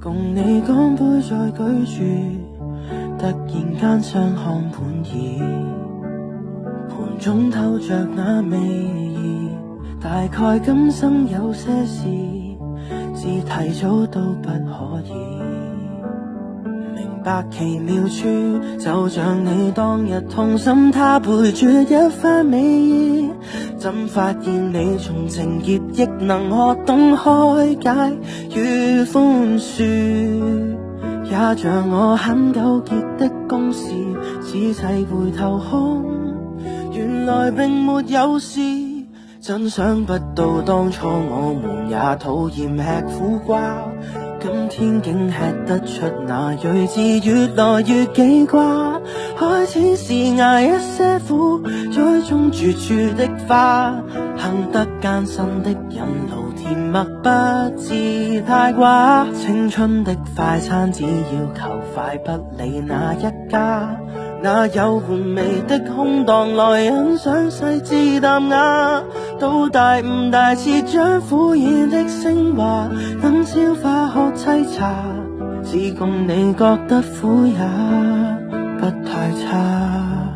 共你乾杯再舉住，突然間相看滿意，盤中透着那味意，大概今生有些事是提早都不可以明白奇妙處，就像你當日痛心他陪住一番美意，怎發現你從情結亦能學懂開解與寬恕，也像我很糾結的公事，只齊回頭看，原來並沒有事。真想不到當初我們也討厭吃苦瓜，今天竟吃得出那睿智，越來越記掛。開始是捱一些苦，栽種絕處的花，行得艱辛的引路，甜蜜不致太寡。青春的快餐只要求快，不理哪一家，那有玩味的空檔來欣賞細緻淡雅，到大悟大徹將苦澀的升華，等消化喝沏茶，只共你覺得苦也不太差。